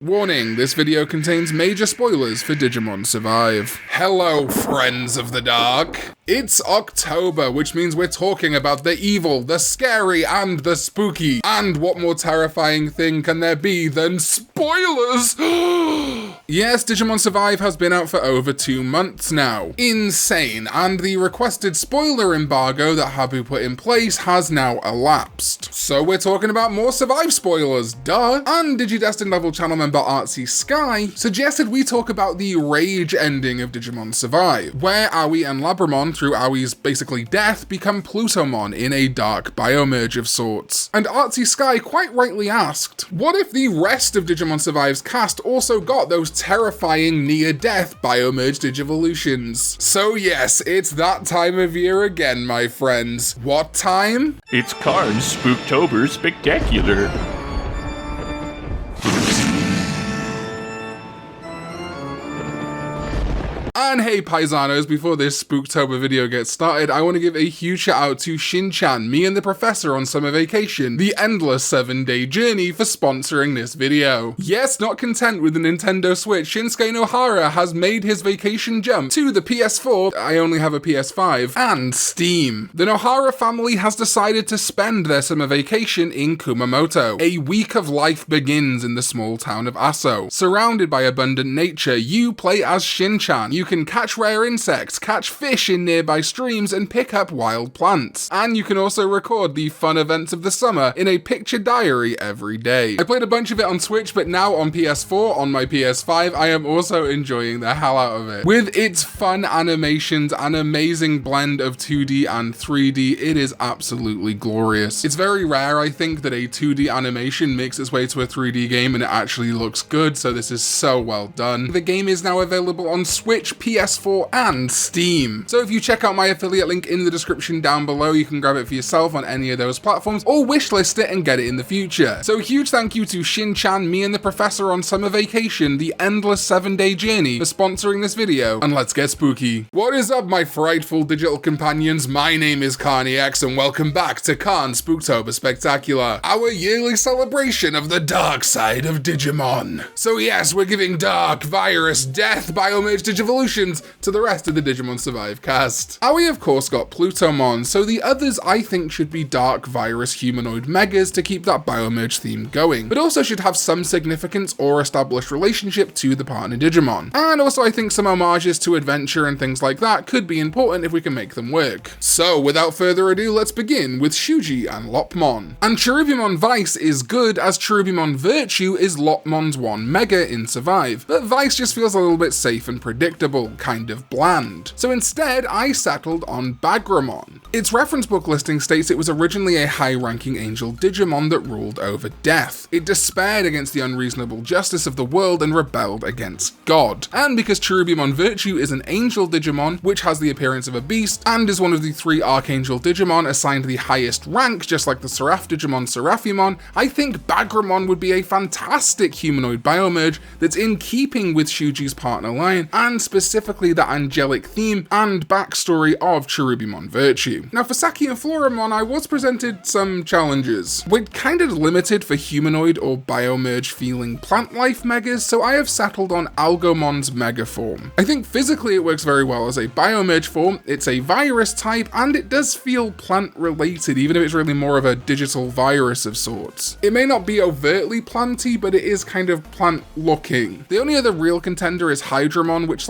Warning, this video contains major spoilers for Digimon Survive. Hello, friends of the dark. It's October, which means we're talking about the evil, the scary, and the spooky. And what more terrifying thing can there be than spoilers? Yes, Digimon Survive has been out for over 2 months now. Insane, and the requested spoiler embargo that Habu put in place has now elapsed. So we're talking about more Survive spoilers, duh! And DigiDestined level channel member Artsy Sky suggested we talk about the rage ending of Digimon Survive, where Aoi and Labramon, through Aoi's basically death, become Plutomon in a dark biomerge of sorts. And Artsy Sky quite rightly asked, what if the rest of Digimon Survive's cast also got those terrifying near-death biomerge digivolutions? So yes, it's that time of year again, my friends. What time? It's Karn's Spooktober Spectacular. And hey paisanos, before this Spooktober video gets started, I want to give a huge shout out to Shin-chan, me and the professor on summer vacation, the endless 7-day journey, for sponsoring this video. Yes, not content with the Nintendo Switch, Shinsuke Nohara has made his vacation jump to the PS4, I only have a PS5, and Steam. The Nohara family has decided to spend their summer vacation in Kumamoto. A week of life begins in the small town of Aso. Surrounded by abundant nature, you play as Shin-chan. You can catch rare insects, catch fish in nearby streams, and pick up wild plants. And you can also record the fun events of the summer in a picture diary every day. I played a bunch of it on Switch, but now on PS4, on my PS5, I am also enjoying the hell out of it. With its fun animations and amazing blend of 2D and 3D, it is absolutely glorious. It's very rare, I think, that a 2D animation makes its way to a 3D game and it actually looks good, so this is so well done. The game is now available on Switch, PS4, and Steam. So if you check out my affiliate link in the description down below, you can grab it for yourself on any of those platforms, or wishlist it and get it in the future. So huge thank you to Shin-chan, me and the professor on summer vacation, the endless 7-day journey, for sponsoring this video, and let's get spooky. What is up, my frightful digital companions? My name is Karn EX, and welcome back to Karn's Spooktober Spectacular, our yearly celebration of the dark side of Digimon. So yes, we're giving dark, virus, death, biomerge digivolutions to the rest of the Digimon Survive cast. Aoi of course got Plutomon, so the others I think should be dark, virus, humanoid megas to keep that biomerge theme going, but also should have some significance or established relationship to the partner Digimon. And also I think some homages to adventure and things like that could be important if we can make them work. So without further ado, let's begin with Shuuji and Lopmon. And Cherubimon Vice is good, as Cherubimon Virtue is Lopmon's 1 mega in Survive, but Vice just feels a little bit safe and predictable, kind of bland. So instead, I settled on Bagramon. Its reference book listing states it was originally a high-ranking angel Digimon that ruled over death. It despaired against the unreasonable justice of the world and rebelled against God. And because Cherubimon Virtue is an angel Digimon, which has the appearance of a beast, and is one of the 3 Archangel Digimon assigned the highest rank, just like the Seraph Digimon Seraphimon, I think Bagramon would be a fantastic humanoid biomerge that's in keeping with Shuuji's partner line, and specifically the angelic theme and backstory of Cherubimon Virtue. Now for Saki and Floramon, I was presented some challenges. We're kind of limited for humanoid or biomerge feeling plant life megas, so I have settled on Algomon's mega form. I think physically it works very well as a biomerge form, it's a virus type, and it does feel plant related, even if it's really more of a digital virus of sorts. It may not be overtly planty, but it is kind of plant looking. The only other real contender is Hydramon, which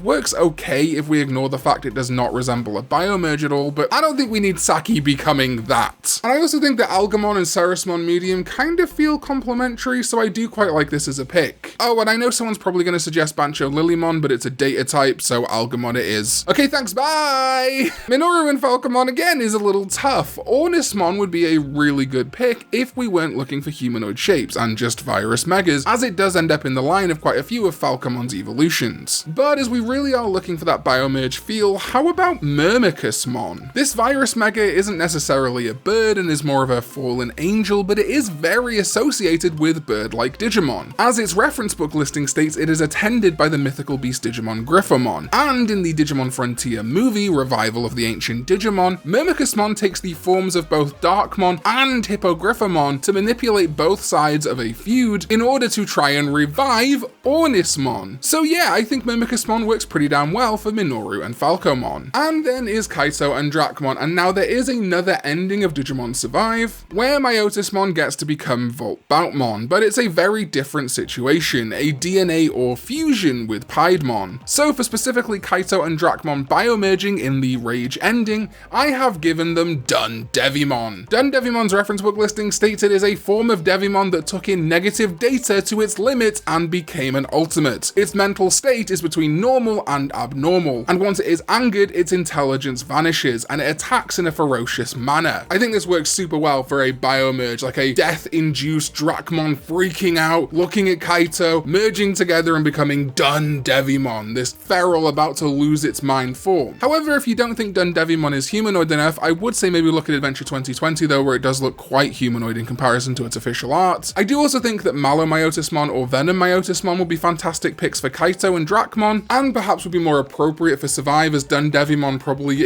works okay if we ignore the fact it does not resemble a biomerge at all, but I don't think we need Saki becoming that. And I also think that Algamon and Ceresmon Medium kind of feel complementary, so I do quite like this as a pick. Oh, and I know someone's probably going to suggest Bancho Lilymon, but it's a data type, so Algamon it is. Okay, thanks, bye! Minoru Falcomon again is a little tough. Ornismon would be a really good pick if we weren't looking for humanoid shapes and just virus megas, as it does end up in the line of quite a few of Falcomon's evolutions. But But as we really are looking for that Biomerge feel, how about Myrmicusmon? This virus mega isn't necessarily a bird and is more of a fallen angel, but it is very associated with bird-like Digimon. As its reference book listing states, it is attended by the mythical beast Digimon Griffomon, and in the Digimon Frontier movie, Revival of the Ancient Digimon, Myrmicusmon takes the forms of both Darkmon and Hippogriffomon to manipulate both sides of a feud in order to try and revive Ornismon. So yeah, I think Myrmicusmon works pretty damn well for Minoru and Falcomon. And then is Kaito and Dracmon, and now there is another ending of Digimon Survive, where Myotismon gets to become Volt Boutmon, but it's a very different situation, a DNA or fusion with Piedmon. So for specifically Kaito and Dracmon biomerging in the Rage ending, I have given them Dun Devimon. Dun Devimon's reference book listing states it is a form of Devimon that took in negative data to its limit and became an ultimate. Its mental state is between normal and abnormal, and once it is angered, its intelligence vanishes and it attacks in a ferocious manner. I think this works super well for a biomerge, like a death-induced Dracmon freaking out, looking at Kaito, merging together and becoming Dun Devimon, this feral about to lose its mind form. However, if you don't think Dun Devimon is humanoid enough, I would say maybe look at Adventure 2020 though, where it does look quite humanoid in comparison to its official art. I do also think that Malomyotismon or Venom-Myotismon would be fantastic picks for Kaito and Dracmon, and perhaps would be more appropriate for Survive, as Dun Devimon probably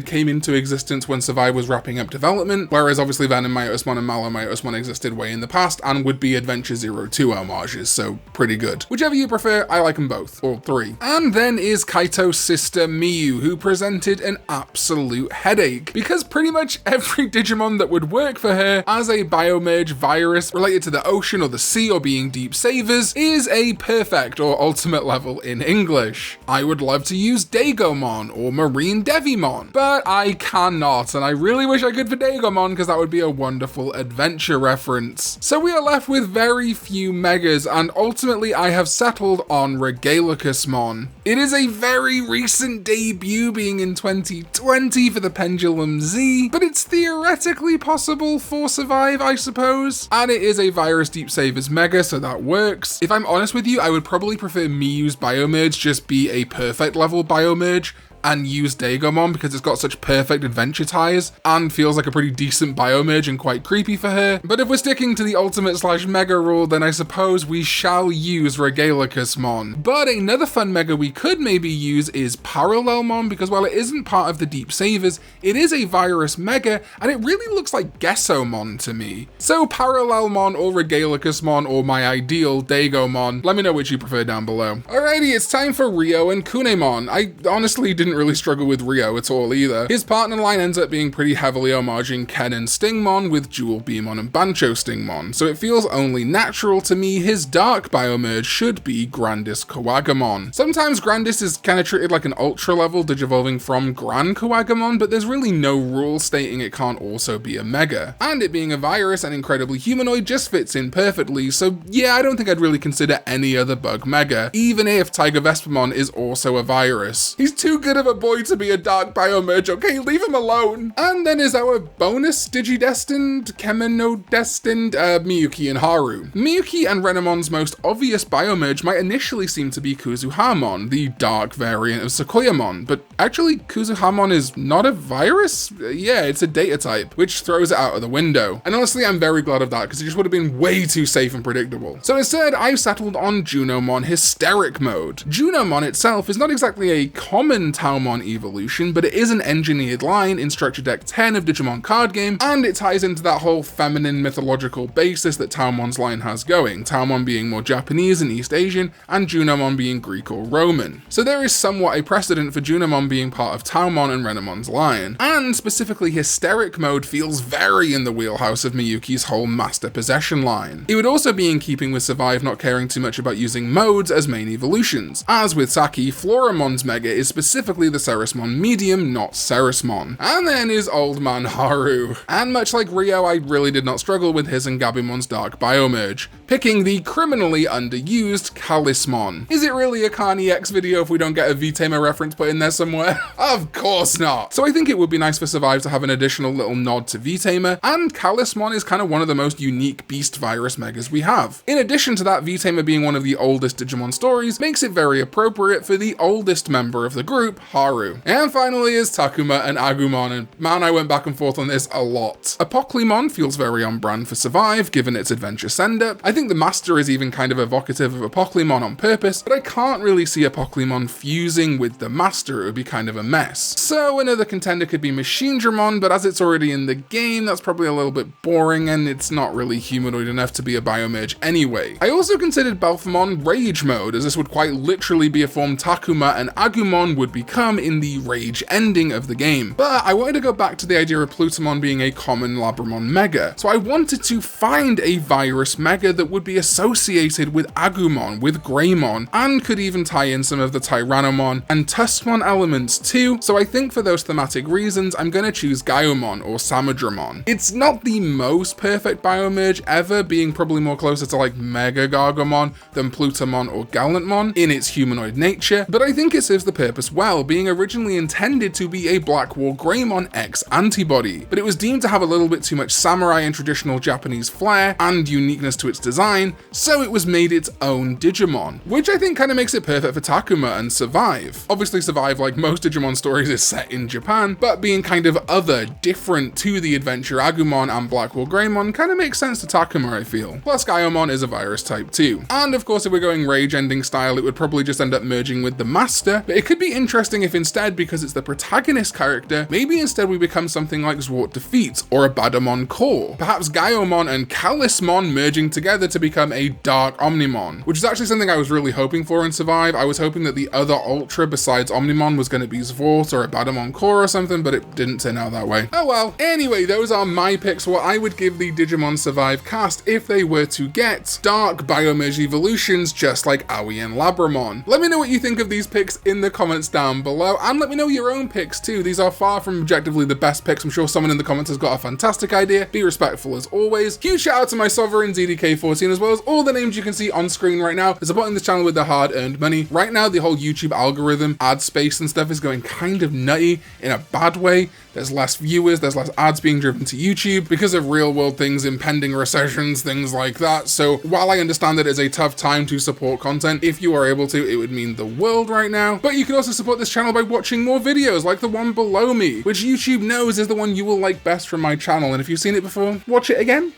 came into existence when Survive was wrapping up development, whereas obviously Venom-Myotismon and Malomyotismon existed way in the past and would be Adventure 02 homages, so pretty good. Whichever you prefer, I like them both, or three. And then is Kaito's sister Miu, who presented an absolute headache, because pretty much every Digimon that would work for her as a biomerge virus related to the ocean or the sea or being deep savers is a perfect or ultimate level in English. I would love to use Dagomon or Marine Devimon, but I cannot, and I really wish I could for Dagomon because that would be a wonderful adventure reference. So we are left with very few megas, and ultimately I have settled on Regalicusmon. It is a very recent debut, being in 2020 for the Pendulum Z, but it's theoretically possible for Survive, I suppose. And it is a Virus Deep Savers mega, so that works. If I'm honest with you, I would probably prefer Miu's Biomerge just be a perfect level Biomerge and use Dagomon because it's got such perfect adventure ties and feels like a pretty decent biomerge and quite creepy for her. But if we're sticking to the ultimate / mega rule, then I suppose we shall use Regalicusmon. But another fun mega we could maybe use is Parallelmon, because while it isn't part of the Deep Savers, it is a virus mega and it really looks like Gessomon to me. So Parallelmon or Regalicusmon or my ideal Dagomon, let me know which you prefer down below. Alrighty, it's time for Ryo and Kunemon. I honestly didn't really struggle with Ryo at all either. His partner line ends up being pretty heavily homaging Ken and Stingmon with Jewel Beamon and Bancho Stingmon, so it feels only natural to me his dark biomerge should be Grandis Coagamon. Sometimes Grandis is kind of treated like an ultra level digivolving from Gran Coagamon, but there's really no rule stating it can't also be a mega. And it being a virus and incredibly humanoid just fits in perfectly, so yeah, I don't think I'd really consider any other bug mega, even if Tiger Vespamon is also a virus. He's too good of a boy to be a dark biomerge, okay? Leave him alone. And then is our bonus Digidestined, Kemino-destined, Miyuki and Haru. Miyuki and Renamon's most obvious biomerge might initially seem to be Kuzuhamon, the dark variant of Sequoiamon, but actually Kuzuhamon is not a virus? Yeah, it's a data type, which throws it out of the window. And honestly, I'm very glad of that, because it just would have been way too safe and predictable. So instead, I've settled on Junomon Hysteric Mode. Junomon itself is not exactly a common Taumon evolution, but it is an engineered line in Structure Deck 10 of Digimon Card Game, and it ties into that whole feminine mythological basis that Taumon's line has going, Taumon being more Japanese and East Asian, and Junomon being Greek or Roman. So there is somewhat a precedent for Junomon being part of Taumon and Renamon's line, and specifically Hysteric Mode feels very in the wheelhouse of Miyuki's whole Master Possession line. It would also be in keeping with Survive not caring too much about using modes as main evolutions, as with Saki, Floramon's mega is specifically basically the Ceresmon medium, not Ceresmon. And then is Old Man Haru. And much like Ryo, I really did not struggle with his and Gabumon's Dark Biomerge, picking the criminally underused Kalismon. Is it really a Karn EX video if we don't get a V-Tamer reference put in there somewhere? Of course not! So I think it would be nice for Survive to have an additional little nod to V-Tamer, and Kalismon is kind of one of the most unique beast virus megas we have. In addition to that, V-Tamer being one of the oldest Digimon stories makes it very appropriate for the oldest member of the group, Haru. And finally is Takuma and Agumon, and man, I went back and forth on this a lot. Apoclymon feels very on brand for Survive, given its adventure send-up. I think the Master is even kind of evocative of Apoclymon on purpose, but I can't really see Apoclymon fusing with the Master. It would be kind of a mess. So another contender could be Machinedramon, but as it's already in the game, that's probably a little bit boring, and it's not really humanoid enough to be a biomerge anyway. I also considered Balphamon Rage Mode, as this would quite literally be a form Takuma and Agumon would become in the Rage ending of the game. But I wanted to go back to the idea of Plutamon being a common Labramon mega, so I wanted to find a virus mega that would be associated with Agumon, with Greymon, and could even tie in some of the Tyrannomon and Tuskmon elements too, so I think for those thematic reasons, I'm gonna choose Gaiomon or Samudramon. It's not the most perfect biomerge ever, being probably more closer to like Mega Gargomon than Plutamon or Gallantmon in its humanoid nature, but I think it serves the purpose well, being originally intended to be a Blackwall Greymon X antibody, but it was deemed to have a little bit too much samurai and traditional Japanese flair and uniqueness to its design, so it was made its own Digimon, which I think kind of makes it perfect for Takuma and Survive. Obviously Survive, like most Digimon stories, is set in Japan, but being kind of other, different to the adventure Agumon and Blackwall Greymon kind of makes sense to Takuma, I feel. Plus Gaiomon is a virus type too. And of course if we're going Rage ending style, it would probably just end up merging with the Master, but it could be interesting if instead, because it's the protagonist character, maybe instead we become something like Zwart Defeat or a Badamon Core. Perhaps Gaiomon and Kalismon merging together to become a Dark Omnimon, which is actually something I was really hoping for in Survive. I was hoping that the other Ultra besides Omnimon was going to be Zwart or a Badamon Core or something, but it didn't turn out that way. Oh well. Anyway, those are my picks for what I would give the Digimon Survive cast if they were to get Dark Biomerge evolutions just like Aoi and Labramon. Let me know what you think of these picks in the comments down below, and let me know your own picks too. These are far from objectively the best picks. I'm sure someone in the comments has got a fantastic idea. Be respectful as always. Huge shout out to my sovereign ZDK14 as well as all the names you can see on screen right now. They're supporting this channel with their hard-earned money. Right now, the whole YouTube algorithm, ad space and stuff is going kind of nutty in a bad way. There's less viewers, there's less ads being driven to YouTube because of real world things, impending recessions, things like that. So while I understand that it's a tough time to support content, if you are able to, it would mean the world right now. But you can also support this channel by watching more videos like the one below me, which YouTube knows is the one you will like best from my channel. And if you've seen it before, watch it again.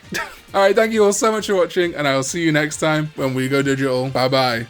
Alright, thank you all so much for watching, and I will see you next time when we go digital. Bye bye.